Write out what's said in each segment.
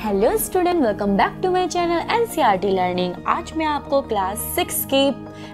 Hello student, welcome back to my channel NCERT learning. आज मैं आपको क्लास 6 की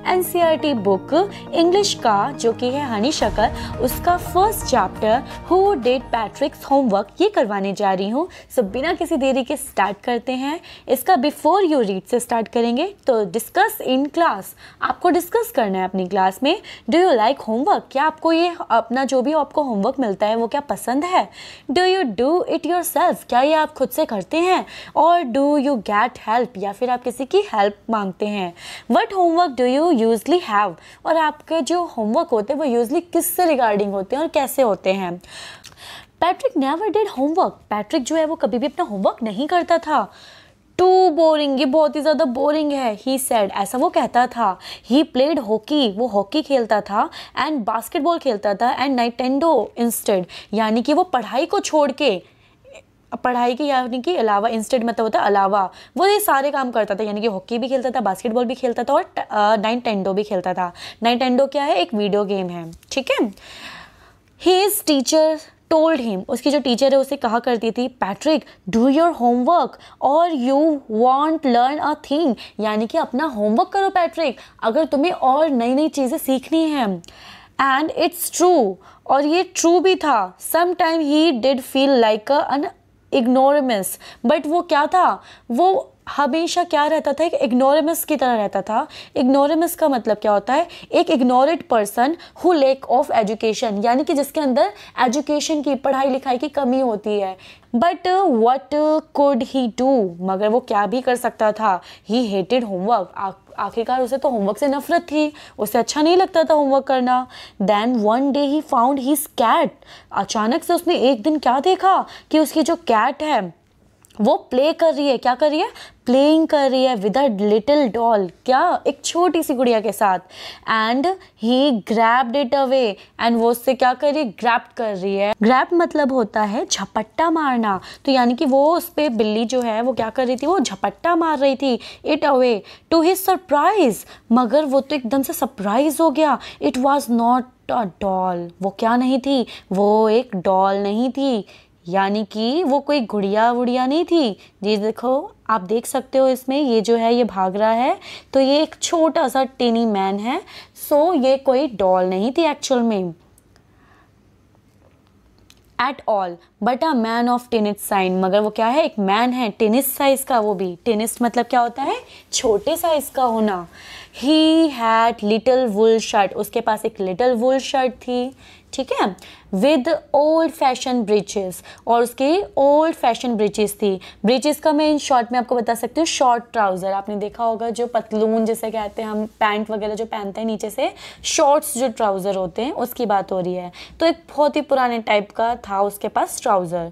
एनसीईआरटी बुक इंग्लिश का जो कि है हनी शक्कर, उसका first chapter who did पैट्रिक्स homework ये करवाने जा रही हूँ। सो बिना किसी देरी के स्टार्ट करते हैं। इसका बिफोर यू रीड से स्टार्ट करेंगे। तो डिस्कस इन क्लास, आपको डिस्कस करना है अपनी क्लास में। Do you like homework? क्या आपको ये अपना जो भी आपको होमवर्क मिलता है वो क्या पसंद है? Do you do it yourself? क्या ये आप खुद से करते हैं? और डू यू गेट हेल्प, या फिर आप किसी की हेल्प मांगते हैं? What homework do you usually have? और आपके जो होमवर्क होते हैं वो यूजली किससे रिगार्डिंग होते हैं और कैसे होते हैं? Patrick never did homework. Patrick जो है वो कभी भी अपना होमवर्क नहीं करता था। टू बोरिंग, ये बहुत ही ज़्यादा बोरिंग है। ही सेड, ऐसा वो कहता था। ही प्लेड हॉकी, वो हॉकी खेलता था। एंड बास्केटबॉल खेलता था। एंड नाइटेंडो इंस्टेड, यानी कि वो पढ़ाई को छोड़ के, पढ़ाई के यानी कि अलावा, इंस्टेड मतलब होता है अलावा, वो ये सारे काम करता था। यानी कि हॉकी भी खेलता था, बास्केटबॉल भी खेलता था और नाइटेंडो भी खेलता था। नाइटेंडो क्या है? एक वीडियो गेम है, ठीक है। हिज टीचर टोल्ड हिम, उसकी जो टीचर है उसे कहा करती थी, पैट्रिक डू योर होमवर्क और you want learn a thing, यानी कि अपना होमवर्क करो पैट्रिक, अगर तुम्हें और नई नई चीज़ें सीखनी है। एंड इट्स ट्रू, और ये ट्रू भी था। Some time he did feel like an ignoramus, but वो क्या था? वो हमेशा क्या रहता था? एक इग्नोरेमस की तरह रहता था। इग्नोरेमस का मतलब क्या होता है? एक ignored person who lack of education, यानी कि जिसके अंदर एजुकेशन की, पढ़ाई लिखाई की कमी होती है। But what could he do, मगर वो क्या भी कर सकता था? ही हेटेड होमवर्क, आखिरकार उसे तो होमवर्क से नफरत थी, उसे अच्छा नहीं लगता था होमवर्क करना। Then one day he found his cat, अचानक से उसने एक दिन क्या देखा कि उसकी जो कैट है वो प्ले कर रही है। क्या कर रही है? प्लेइंग कर रही है विद अ लिटिल डॉल, क्या? एक छोटी सी गुड़िया के साथ। And he grabbed it away, and वो उससे क्या कर रही है? ग्रैब कर रही है। ग्रैब मतलब होता है झपट्टा मारना। तो यानी कि वो उस पे, बिल्ली जो है वो क्या कर रही थी? वो झपट्टा मार रही थी। It away to his surprise, मगर वो तो एकदम से सरप्राइज हो गया। It was not a doll, वो क्या नहीं थी? वो एक डॉल नहीं थी, यानी कि वो कोई गुड़िया वुड़िया नहीं थी। जी देखो, आप देख सकते हो इसमें, ये जो है ये भाग रहा है, तो ये एक छोटा सा टेनी मैन है। सो ये कोई डॉल नहीं थी एक्चुअल में at all, but a man of tennis size, मगर वो क्या है? एक मैन है टेनिस साइज का। वो भी टेनिस मतलब क्या होता है? छोटे साइज का होना। He had little wool shirt, उसके पास एक लिटिल वुल शर्ट थी, ठीक है, विद ओल्ड फैशन ब्रीचेस, और उसकी ओल्ड फैशन ब्रीचेस थी। ब्रीचेस का मैं इन शॉर्ट में आपको बता सकती हूँ शॉर्ट ट्राउजर। आपने देखा होगा जो पतलून जिसे कहते हैं हम, पैंट वगैरह जो पहनते हैं नीचे से, शॉर्ट्स जो ट्राउजर होते हैं उसकी बात हो रही है। तो एक बहुत ही पुराने टाइप का था उसके पास trouser.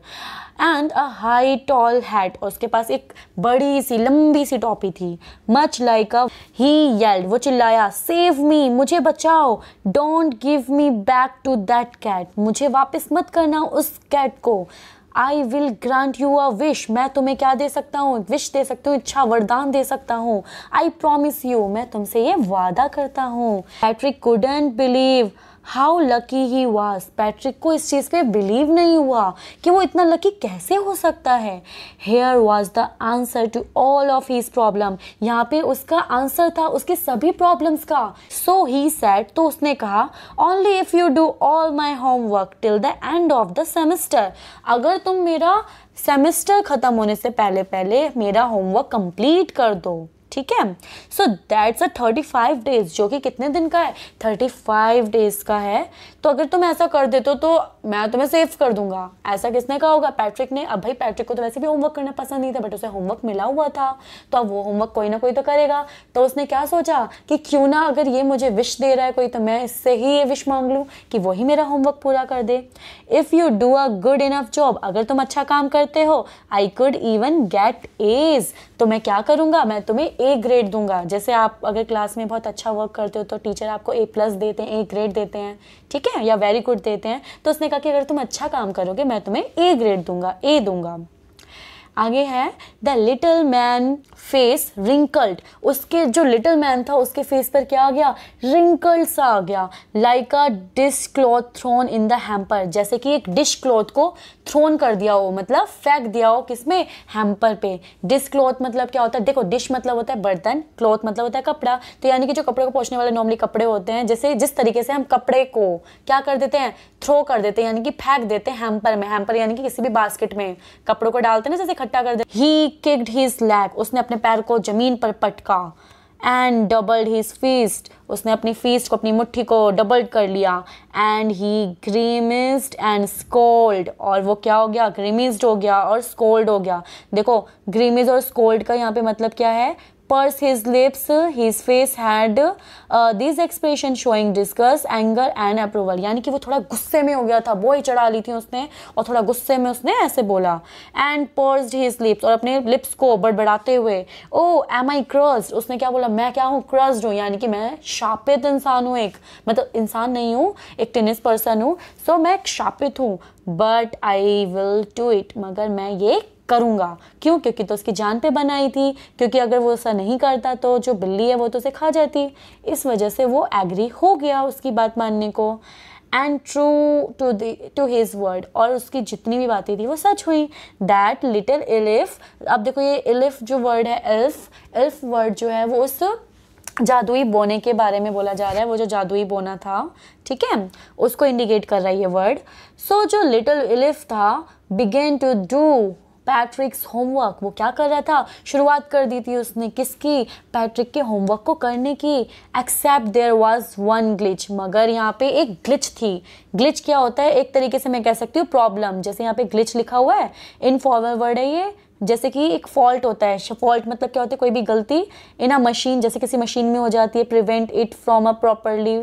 And a high tall hat, उसके पास एक बड़ी सी लंबी सी टोपी थी। Much like a, he yelled, वो चिल्लाया, सेव मी, मुझे बचाओ। Don't give me back to that cat, मुझे वापस मत करना उस कैट को। I will grant you a wish, मैं तुम्हें क्या दे सकता हूँ? विश दे सकता हूँ, इच्छा, वरदान दे सकता हूँ। आई प्रॉमिस यू, मैं तुमसे ये वादा करता हूँ। Patrick couldn't believe how lucky he was, Patrick को इस चीज़ पे बिलीव नहीं हुआ कि वो इतना लकी कैसे हो सकता है। Here was the answer to all of his problem, यहाँ पे उसका आंसर था उसके सभी प्रॉब्लम्स का। सो ही सेड, तो उसने कहा, only if you do all my homework till the end of the semester, अगर तुम मेरा सेमेस्टर ख़त्म होने से पहले पहले मेरा होमवर्क कंप्लीट कर दो, ठीक है। सो दैट्स अ 35 डेज, जो कि कितने दिन का है? 35 डेज का है। तो अगर तुम ऐसा कर देते तो मैं तुम्हें सेव कर दूंगा। ऐसा किसने कहा होगा? पैट्रिक ने। अब भाई पैट्रिक को तो वैसे भी होमवर्क करना पसंद नहीं था, बट उसे होमवर्क मिला हुआ था, तो अब वो होमवर्क कोई ना कोई तो करेगा। तो उसने क्या सोचा कि क्यों ना, अगर ये मुझे विश दे रहा है कोई, तो मैं इससे ही ये विश मांग लूँ कि वही मेरा होमवर्क पूरा कर दे। If you do a good enough job, अगर तुम अच्छा काम करते हो, I could even get A's, तो मैं क्या करूँगा? मैं तुम्हें ए ग्रेड दूंगा। जैसे आप अगर क्लास में बहुत अच्छा वर्क करते हो तो टीचर आपको A+ देते हैं, ए ग्रेड देते हैं, ठीक है, या वेरी गुड देते हैं। तो उसने कहा कि अगर तुम अच्छा काम करोगे मैं तुम्हें ए ग्रेड दूंगा, ए दूंगा। आगे है the little man face wrinkled, उसके जो लिटिल मैन था उसके फेस पर क्या आ गया, रिंकल्ड सा आ गया, like a dishcloth thrown in the hamper, जैसे कि एक डिश क्लॉथ को थ्रोन कर दिया हो, मतलब फेंक दिया हो किसमें, हैम्पर पे। डिश क्लॉथ मतलब क्या होता है, देखो डिश मतलब होता है बर्तन, क्लॉथ मतलब होता है कपड़ा, तो यानी कि जो कपड़े को पोंछने वाले नॉर्मली कपड़े होते हैं, जैसे जिस तरीके से हम कपड़े को क्या कर देते हैं, थ्रो कर देते हैं, यानी कि फेंक देते हैं हैम्पर में, हैम्पर यानी कि किसी भी बास्केट में कपड़ों को डालते हैं ना, जैसे इकट्ठा कर देते। ही किक्ड हिज लेग, उसने अपने पैर को जमीन पर पटका, एंड डबल्ड हिज फीस्ट, उसने अपनी फीस्ट को, अपनी मुट्ठी को डबल कर लिया, एंड ही ग्रीमिस्ड एंड स्कोल्ड, और वो क्या हो गया, ग्रीमिस्ड हो गया और स्कोल्ड हो गया। देखो ग्रीमिस्ड और स्कोल्ड का यहाँ पे मतलब क्या है, purse his lips, his face had this expression showing disgust, anger and approval, यानी कि वो थोड़ा गुस्से में हो गया था, वो ही चढ़ा ली थी उसने और थोड़ा गुस्से में उसने ऐसे बोला। एंड पर्स्ड हिज लिप्स, और अपने लिप्स को बड़बड़ाते हुए, ओ एम आई क्रस्ड, उसने क्या बोला, मैं क्या हूँ, क्रस्ड हूँ, यानी कि मैं शापित इंसान हूँ, एक मतलब इंसान नहीं हूँ, एक टेनिस पर्सन हूँ, सो मैं एक शापित हूँ, but I will do it, मगर मैं ये करूँगा। क्यों, क्योंकि तो उसकी जान पे बनाई थी, क्योंकि अगर वो ऐसा नहीं करता तो जो बिल्ली है वो तो उसे खा जाती, इस वजह से वो एग्री हो गया उसकी बात मानने को। And true to his word, और उसकी जितनी भी बातें थी वो सच हुई। दैट लिटिल एलिफ, अब देखो ये एलिफ जो वर्ड है, एल्फ वर्ड जो है वो उस जादुई बोने के बारे में बोला जा रहा है, वो जो जादुई बोना था, ठीक है, उसको इंडिकेट कर रहा है ये वर्ड। सो जो लिटिल एलिफ था began to do Patrick's homework, वो क्या कर रहा था, शुरुआत कर दी थी उसने किसकी, पैट्रिक के होमवर्क को करने की। Except there was one glitch, मगर यहाँ पे एक ग्लिच थी। ग्लिच क्या होता है, एक तरीके से मैं कह सकती हूँ प्रॉब्लम, जैसे यहाँ पे ग्लिच लिखा हुआ है, इनफॉर्मल वर्ड है ये, जैसे कि एक फॉल्ट होता है, फॉल्ट मतलब क्या होता है, कोई भी गलती इन अ मशीन, जैसे किसी मशीन में हो जाती है, prevent it from a properly,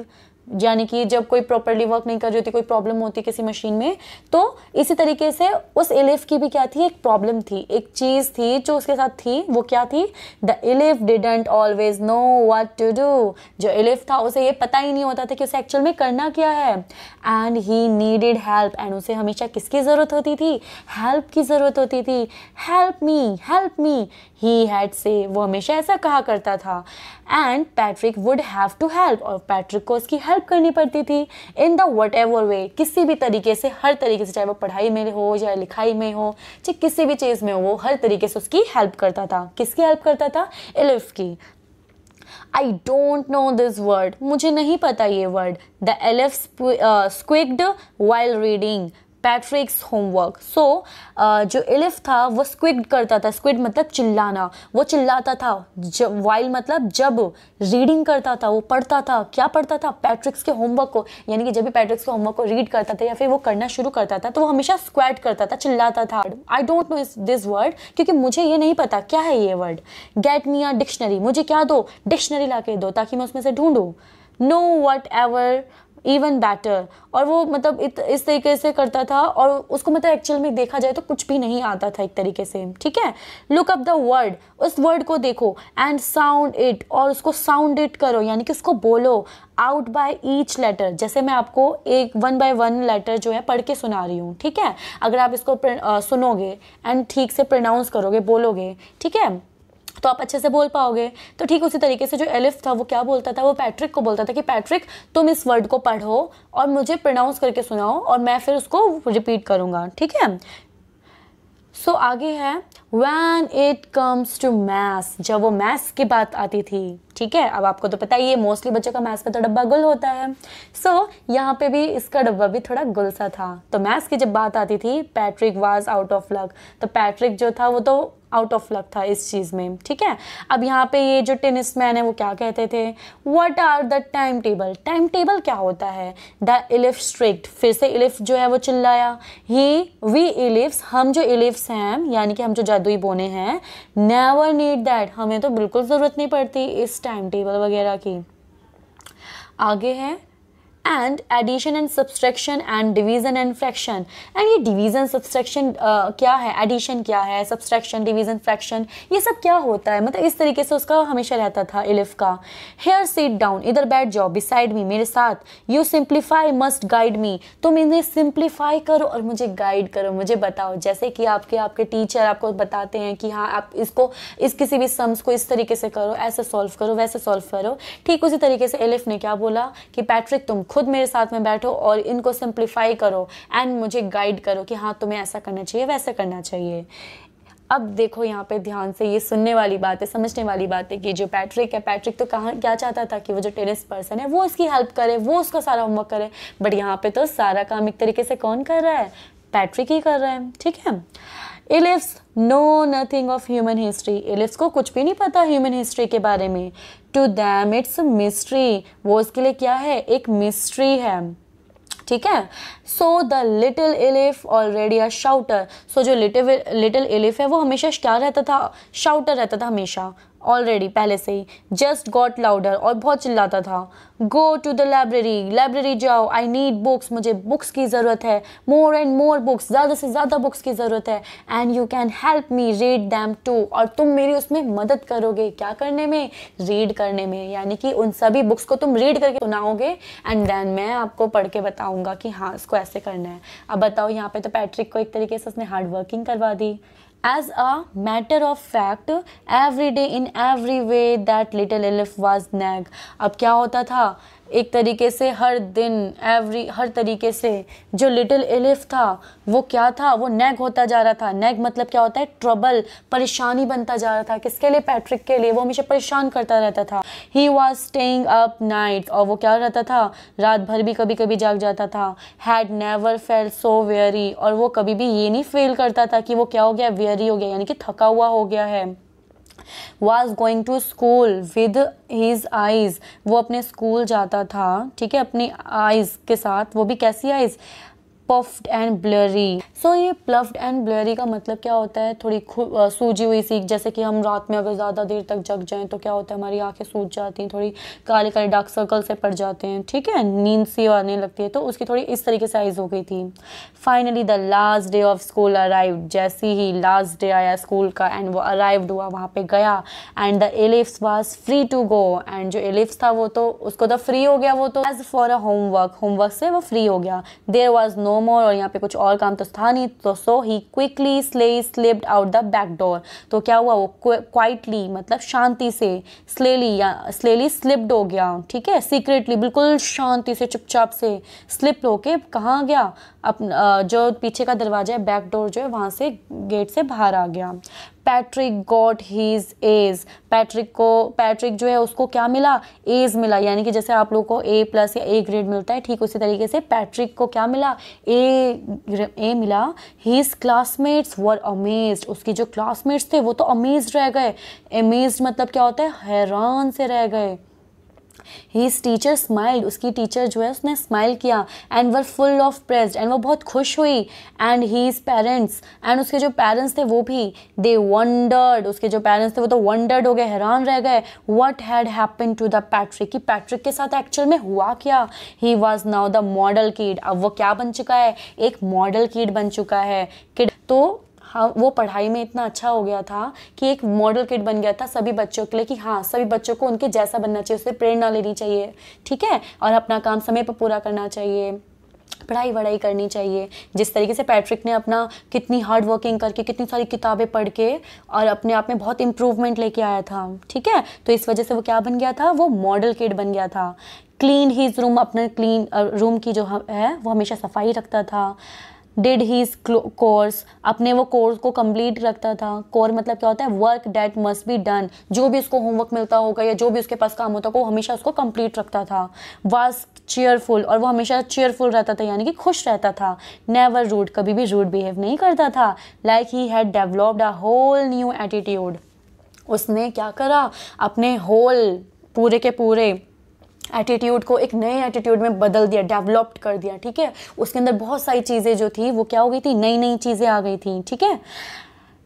यानी कि जब कोई प्रॉपरली वर्क नहीं कर रही होती, कोई प्रॉब्लम होती है किसी मशीन में, तो इसी तरीके से उस एलिफ की भी क्या थी, एक प्रॉब्लम थी, एक चीज़ थी जो उसके साथ थी, वो क्या थी, the elf didn't always know what to do, जो एलिफ था उसे ये पता ही नहीं होता था कि उसे एक्चुअल में करना क्या है। And he needed help, and उसे हमेशा किसकी ज़रूरत होती थी, हेल्प की ज़रूरत होती थी। हेल्प मी ही हैड से, वो हमेशा ऐसा कहा करता था। And Patrick would have to help, और पैट्रिक को उसकी हेल्प करनी पड़ती थी, in the whatever way, किसी भी तरीके से, हर तरीके से, चाहे वो पढ़ाई में हो, चाहे लिखाई में हो, चाहे किसी भी चीज़ में हो, वो हर तरीके से उसकी हेल्प करता था। किसकी हेल्प करता था, एलिफ की। I don't know this word, मुझे नहीं पता ये word. The elf squeaked while reading Patrick's homework. So जो एलिफ था वो स्क्विड करता था, स्क्विड मतलब चिल्लाना, वो चिल्लाता था, जब वाइल मतलब जब रीडिंग करता था, वो पढ़ता था, क्या पढ़ता था, पैट्रिक्स के होमवर्क को, यानी कि जब भी पैट्रिक्स के होमवर्क को रीड करता था या फिर वो करना शुरू करता था तो वो हमेशा स्क्वैट करता था, चिल्लाता था। आई डोंट नो दिस वर्ड, क्योंकि मुझे ये नहीं पता क्या है ये word. Get me a dictionary, मुझे क्या दो, डिक्शनरी ला के दो ताकि मैं उसमें से ढूंढूं। No whatever even better, और वो मतलब इस तरीके से करता था, और उसको मतलब एक्चुअल में देखा जाए तो कुछ भी नहीं आता था एक तरीके से, ठीक है। लुक अप द वर्ड, उस वर्ड को देखो, एंड साउंड इट, और उसको साउंड इट करो, यानी कि उसको बोलो, आउट बाय ईच लेटर, जैसे मैं आपको एक 1 by 1 लेटर जो है पढ़ के सुना रही हूँ, ठीक है। अगर आप इसको सुनोगे एंड ठीक से प्रोनाउंस करोगे, बोलोगे, ठीक है, तो आप अच्छे से बोल पाओगे। तो ठीक उसी तरीके से जो एलिफ था वो क्या बोलता था, वो पैट्रिक को बोलता था कि पैट्रिक तुम इस वर्ड को पढ़ो और मुझे प्रोनाउंस करके सुनाओ और मैं फिर उसको रिपीट करूँगा, ठीक है। सो आगे है When it comes to maths, जब वो मैथ्स की बात आती थी, ठीक है। अब आपको तो पता ही है मोस्टली बच्चों का मैथ्स पे तो डब्बा गुल होता है, सो यहाँ पे भी इसका डब्बा भी थोड़ा गुल सा था। तो मैथ्स की जब बात आती थी, Patrick was out of luck, तो पैट्रिक जो था वो तो आउट ऑफ लक था इस चीज़ में, ठीक है। अब यहाँ पे ये जो टेनिस मैन है वो क्या कहते थे, what are the timetable, timetable क्या होता है। द एलिफ स्ट्रिक्ट, फिर से एलिफ जो है वो चिल्लाया। वी एलिफ्स, हम जो एलिफ्स हैं यानी कि हम जो जादुई बोने हैं, नेवर नीड दैट, हमें तो बिल्कुल ज़रूरत नहीं पड़ती इस टाइम टेबल वगैरह की। आगे है and addition and subtraction and division and fraction. And ये डिवीजन सब्सट्रैक्शन क्या है, एडिशन क्या है, सब्सट्रैक्शन डिवीजन फ्रैक्शन ये सब क्या होता है, मतलब इस तरीके से उसका हमेशा रहता था एलिफ का। हेयर सीट डाउन, इधर बैठ जाओ, बिसाइड मी, मेरे साथ। You simplify must guide me, तुम इन्हें सिंप्लीफाई करो और मुझे गाइड करो, मुझे बताओ। जैसे कि आपके टीचर आपको बताते हैं कि हाँ आप इसको किसी भी सम्स को इस तरीके से करो, ऐसे सॉल्व करो, वैसे सॉल्व करो, ठीक उसी तरीके से एलिफ ने क्या बोला कि पैट्रिक तुम खुद मेरे साथ में बैठो और इनको सिंप्लीफाई करो एंड मुझे गाइड करो कि हाँ तुम्हें ऐसा करना चाहिए, वैसा करना चाहिए। अब देखो यहाँ पे ध्यान से, ये सुनने वाली बात है, समझने वाली बात है कि जो पैट्रिक है, पैट्रिक तो कहाँ क्या चाहता था कि वो जो टेनिस पर्सन है वो उसकी हेल्प करे, वो उसका सारा होमवर्क करे, बट यहाँ पे तो सारा काम एक तरीके से कौन कर रहा है, पैट्रिक ही कर रहा है, ठीक है। Elves know nothing of human history, elves को कुछ भी नहीं पता ह्यूमन हिस्ट्री के बारे में। टू दैम इट्स मिस्ट्री, वो उसके लिए क्या है, एक मिस्ट्री है, ठीक है। So the little elf already a shouter, so जो लिटिल एलिफ है वो हमेशा क्या रहता था, शाउटर रहता था हमेशा, ऑलरेडी पहले से ही। जस्ट गॉट लाउडर, और बहुत चिल्लाता था। Go to the library, library जाओ, आई नीड बुक्स, मुझे बुक्स की ज़रूरत है, मोर एंड मोर बुक्स, ज़्यादा से ज़्यादा बुक्स की ज़रूरत है। And you can help me read them too, और तुम मेरी उसमें मदद करोगे, क्या करने में, रीड करने में, यानी कि उन सभी बुक्स को तुम रीड करके सुनाओगे एंड देन मैं आपको पढ़ के बताऊँगा कि हाँ इसको ऐसे करना है। अब बताओ यहाँ पे तो पैट्रिक को एक तरीके से उसने हार्ड वर्किंग करवा दी। As a matter of fact, every day in every way that little elif was nag। अब क्या होता था, एक तरीके से हर दिन हर तरीके से जो लिटिल एलिफ था वो क्या था, वो नैग होता जा रहा था। नैग मतलब क्या होता है, ट्रबल, परेशानी बनता जा रहा था, किसके लिए, पैट्रिक के लिए, वो हमेशा परेशान करता रहता था। He was staying up night, और वो क्या रहता था, रात भर भी कभी कभी जाग जाता था। Had never felt so very, और वो कभी भी ये नहीं फील करता था कि वो क्या हो गया, वेरी हो गया, यानी कि थका हुआ हो गया है। was going to school with his eyes, वो अपने स्कूल जाता था, ठीक है, अपनी आइज के साथ, वो भी कैसी आइज, पफ्ड एंड ब्लरी। सो ये प्लफ्ड एंड ब्लरी का मतलब क्या होता है, थोड़ी सूजी हुई सी, जैसे कि हम रात में अगर ज़्यादा देर तक जग जाएं तो क्या होता है, हमारी आंखें सूज जाती हैं, थोड़ी काले काले डार्क सर्कल से पड़ जाते हैं, ठीक है, नींद सी आने लगती है, तो उसकी थोड़ी इस तरीके से आइज हो गई थी। Finally the last day of school arrived, जैसे ही लास्ट डे आया स्कूल का एंड वो अराइव्ड हुआ, वहाँ पे गया, and the elves was free to go, and जो एलिफ्स था वो तो उसको तो फ्री हो गया, वो तो एज फॉर अ होमवर्क से वो फ्री हो गया। देयर वाज नो मोर, और यहाँ पे कुछ और काम तो था नहीं, तो so he quickly slipped out the back door, तो क्या हुआ, वो क्वाइटली मतलब शांति से, स्लेली स्लिप्ड हो गया, ठीक है, सीक्रेटली बिल्कुल शांति से चुपचाप से स्लिप होके कहाँ गया, जो पीछे का दरवाजा है, बैक डोर जो है, वहाँ से गेट से बाहर आ गया। Patrick got his edge, Patrick जो है उसको क्या मिला, एज मिला, यानी कि जैसे आप लोगों को A+ या A ग्रेड मिलता है, ठीक उसी तरीके से पैट्रिक को क्या मिला, ए मिला। हीज क्लासमेट्स वर अमेज्ड, उसकी जो क्लासमेट्स थे वो तो अमेज्ड रह गए। अमेज्ड मतलब क्या होता है, हैरान से रह गए। His teacher smiled, उसकी टीचर जो है उसने स्माइल किया, and were full of praised, and वो बहुत खुश हुई। एंड हीज पेरेंट्स, एंड उसके जो पेरेंट्स थे वो भी, दे वंडर्ड, उसके जो पेरेंट्स थे वो तो वंडर्ड हो गए, हैरान रह गए। What had happened to the Patrick, कि पैट्रिक के साथ एक्चुअल में हुआ क्या। He was now the model kid, अब वो क्या बन चुका है, एक मॉडल किड बन चुका है। किड तो हाँ, वो पढ़ाई में इतना अच्छा हो गया था कि एक मॉडल किड बन गया था सभी बच्चों के लिए, कि हाँ सभी बच्चों को उनके जैसा बनना चाहिए, उससे प्रेरणा लेनी चाहिए, ठीक है, और अपना काम समय पर पूरा करना चाहिए, पढ़ाई वढ़ाई करनी चाहिए। जिस तरीके से पैट्रिक ने अपना कितनी हार्ड वर्किंग करके, कितनी सारी किताबें पढ़ के और अपने आप में बहुत इम्प्रूवमेंट लेके आया था, ठीक है, तो इस वजह से वो क्या बन गया था, वो मॉडल किड बन गया था। क्लीन हीज रूम, अपने क्लीन रूम की जो है वो हमेशा सफाई रखता था। डिड हीज कोर्स, अपने वो कोर्स को कंप्लीट रखता था। कोर मतलब क्या होता है, work that must be done, जो भी उसको होमवर्क मिलता होगा या जो भी उसके पास काम होता होगा वो हमेशा उसको कंप्लीट रखता था। वाज चीयरफुल, और वो हमेशा चीयरफुल रहता था, यानी कि खुश रहता था। नेवर रूड, कभी भी रूड बिहेव नहीं करता था। Like he had developed a whole new attitude, उसने क्या करा, अपने होल पूरे के पूरे एटीट्यूड को एक नए एटीट्यूड में बदल दिया, डेवलप्ड कर दिया, ठीक है, उसके अंदर बहुत सारी चीज़ें जो थी वो क्या हो गई थी, नई नई चीज़ें आ गई थी, ठीक है।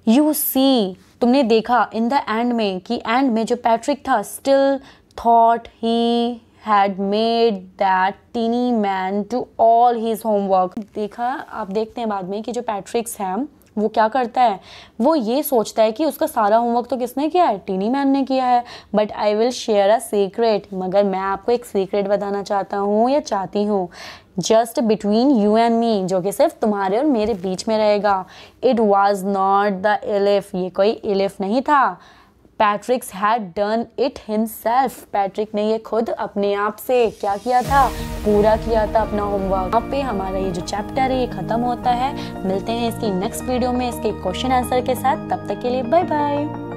यू सी, तुमने देखा इन द एंड में, कि एंड में जो पैट्रिक था, still thought he had made that teeny man do all his homework। देखा, आप देखते हैं बाद में कि जो पैट्रिक्स है वो क्या करता है, वो ये सोचता है कि उसका सारा होमवर्क तो किसने किया है, टीनी मैन ने किया है। But I will share a secret, मगर मैं आपको एक सीक्रेट बताना चाहता हूँ या चाहती हूँ, just between you and me, जो कि सिर्फ तुम्हारे और मेरे बीच में रहेगा। It was not the elif, ये कोई एलिफ नहीं था। पैट्रिक्स had done it himself, Patrick ने ये खुद अपने आप से क्या किया था, पूरा किया था अपना होमवर्क। यहाँ पे हमारा ये जो चैप्टर है ये खत्म होता है। मिलते हैं इसकी नेक्स्ट वीडियो में इसके क्वेश्चन आंसर के साथ, तब तक के लिए बाय बाय।